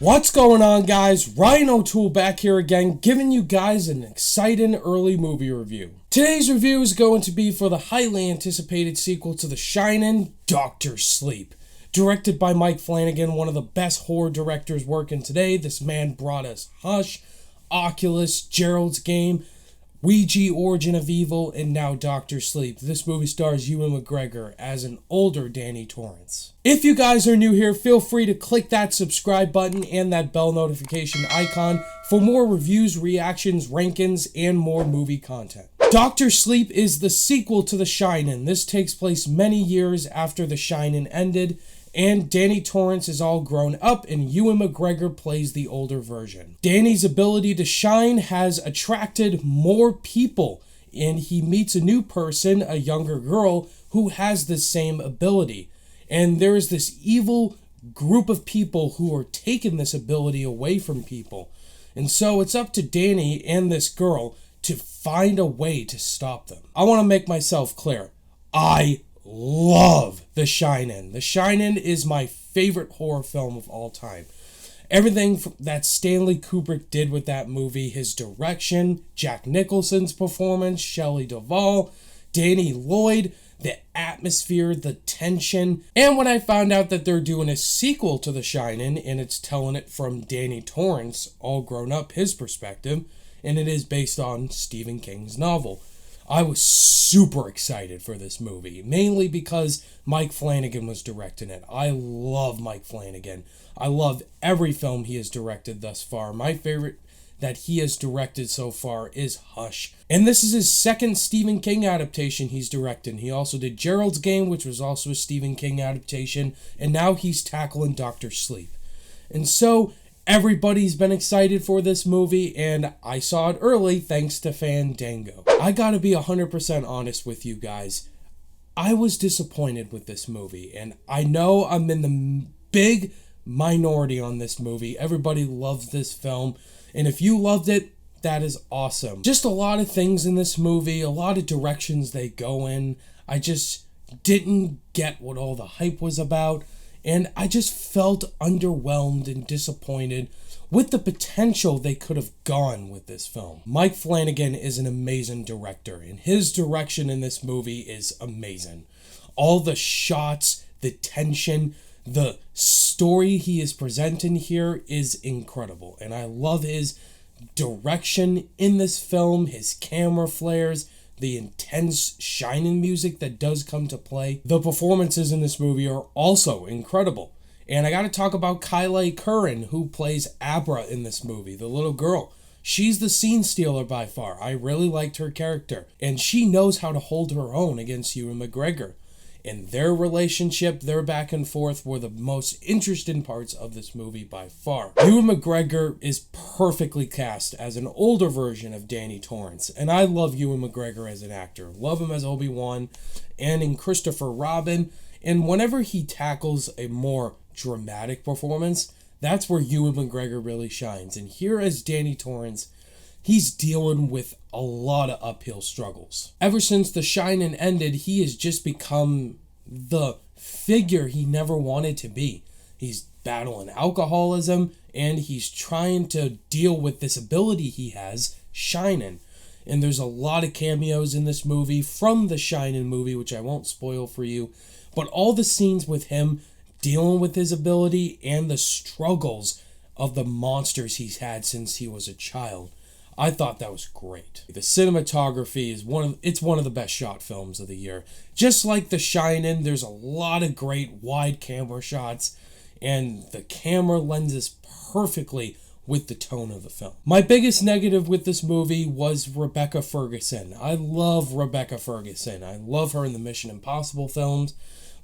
What's going on, guys? Ryan O'Toole back here again, giving you guys an exciting early movie review. Today's review is going to be for the highly anticipated sequel to The Shining, Dr. Sleep. Directed by Mike Flanagan, one of the best horror directors working today. This man brought us Hush, Oculus, Gerald's Game, Ouija, Origin of Evil, and now Dr. Sleep. This movie stars Ewan McGregor as an older Danny Torrance. If you guys are new here, feel free to click that subscribe button and that bell notification icon for more reviews, reactions, rankings, and more movie content. Dr. Sleep is the sequel to The Shining. This takes place many years after The Shining ended, and Danny Torrance is all grown up and Ewan McGregor plays the older version. Danny's ability to shine has attracted more people, and he meets a new person, a younger girl, who has the same ability. And there is this evil group of people who are taking this ability away from people. And so it's up to Danny and this girl to find a way to stop them. I want to make myself clear. I love The Shining. The Shining is my favorite horror film of all time. Everything that Stanley Kubrick did with that movie, his direction, Jack Nicholson's performance, Shelley Duvall, Danny Lloyd, the atmosphere, the tension. And when I found out that they're doing a sequel to The Shining, and it's telling it from Danny Torrance, all grown up, his perspective, and it is based on Stephen King's novel, I was super excited for this movie, mainly because Mike Flanagan was directing it. I love Mike Flanagan. I love every film he has directed thus far. My favorite that he has directed so far is Hush. And this is his second Stephen King adaptation he's directing. He also did Gerald's Game, which was also a Stephen King adaptation, and now he's tackling Dr. Sleep. And so everybody's been excited for this movie, and I saw it early thanks to Fandango. I gotta be 100% honest with you guys. I was disappointed with this movie, and I know I'm in the big minority on this movie. Everybody loves this film, and if you loved it, that is awesome. Just a lot of things in this movie, a lot of directions they go in. I just didn't get what all the hype was about. And I just felt underwhelmed and disappointed with the potential they could have gone with this film. Mike Flanagan is an amazing director, and his direction in this movie is amazing. All the shots, the tension, the story he is presenting here is incredible. And I love his direction in this film, his camera flares, the intense Shining music that does come to play. The performances in this movie are also incredible. And I gotta talk about Kylie Curran, who plays Abra in this movie, the little girl. She's the scene stealer by far. I really liked her character. And she knows how to hold her own against Ewan McGregor. And their relationship, their back and forth, were the most interesting parts of this movie by far. Ewan McGregor is perfectly cast as an older version of Danny Torrance, and I love Ewan McGregor as an actor. Love him as Obi-Wan and in Christopher Robin, and whenever he tackles a more dramatic performance, that's where Ewan McGregor really shines. And here as Danny Torrance, he's dealing with a lot of uphill struggles. Ever since The Shining ended, he has just become the figure he never wanted to be. He's battling alcoholism, and he's trying to deal with this ability he has, Shining. And there's a lot of cameos in this movie from The Shining movie, which I won't spoil for you. But all the scenes with him dealing with his ability and the struggles of the monsters he's had since he was a child, I thought that was great. The cinematography is one of the best shot films of the year. Just like The Shining, there's a lot of great wide camera shots, and the camera lenses perfectly with the tone of the film. My biggest negative with this movie was Rebecca Ferguson. I love Rebecca Ferguson. I love her in the Mission Impossible films,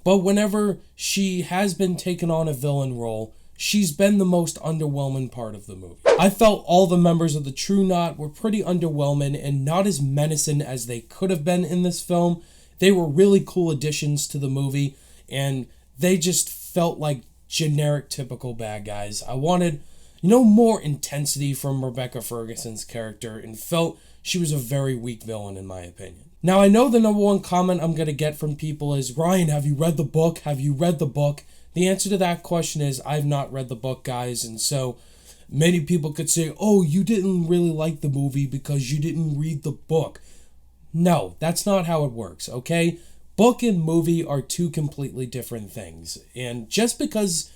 but whenever she has been taken on a villain role, she's been the most underwhelming part of the movie. I felt all the members of the True Knot were pretty underwhelming and not as menacing as they could have been in this film. They were really cool additions to the movie, and they just felt like generic, typical bad guys. I wanted, more intensity from Rebecca Ferguson's character, and felt she was a very weak villain in my opinion. Now, I know the number one comment I'm going to get from people is, Ryan, have you read the book? Have you read the book? The answer to that question is I've not read the book, guys, and so many people could say, oh, you didn't really like the movie because you didn't read the book. No, that's not how it works, okay? Book and movie are two completely different things. And just because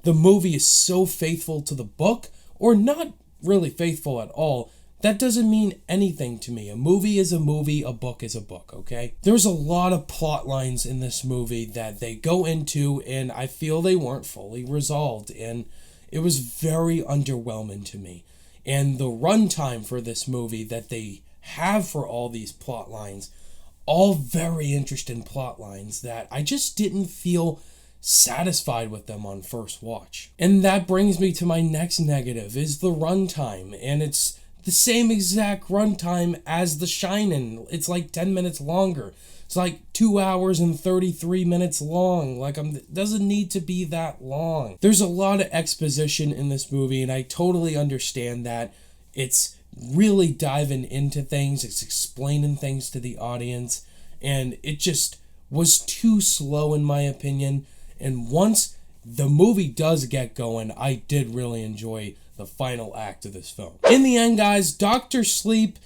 the movie is so faithful to the book, or not really faithful at all, that doesn't mean anything to me. A movie is a movie, a book is a book, okay? There's a lot of plot lines in this movie that they go into, and I feel they weren't fully resolved, and it was very underwhelming to me. And the runtime for this movie that they have for all these plot lines, all very interesting plot lines that I just didn't feel satisfied with them on first watch. And that brings me to my next negative, is the runtime, and it's the same exact runtime as The Shining. It's like 10 minutes longer. It's like 2 hours and 33 minutes long. Like, it doesn't need to be that long. There's a lot of exposition in this movie, and I totally understand that. It's really diving into things. It's explaining things to the audience, and it just was too slow in my opinion. And once the movie does get going, I did really enjoy the final act of this film. In the end, guys, Dr. Sleep,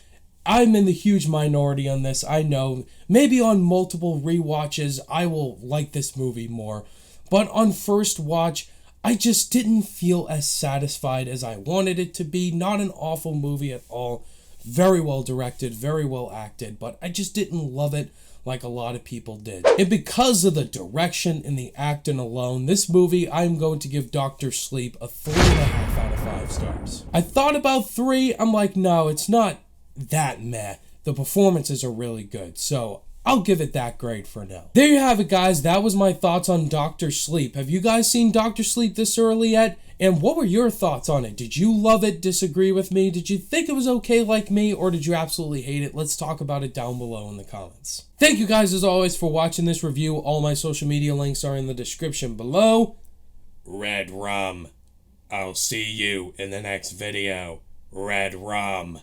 I'm in the huge minority on this, I know. Maybe on multiple rewatches, I will like this movie more. But on first watch, I just didn't feel as satisfied as I wanted it to be. Not an awful movie at all. Very well directed, very well acted, but I just didn't love it like a lot of people did. And because of the direction and the acting alone, this movie, I'm going to give Dr. Sleep a 3.5 out of 5 stars. I thought about 3, I'm like, no, it's not that meh. The performances are really good, so I'll give it that grade for now. There you have it, guys. That was my thoughts on Dr. Sleep. Have you guys seen Dr. Sleep this early yet? And what were your thoughts on it? Did you love it, disagree with me? Did you think it was okay like me, or did you absolutely hate it? Let's talk about it down below in the comments. Thank you guys, as always, for watching this review. All my social media links are in the description below. Red Rum. I'll see you in the next video. Red Rum.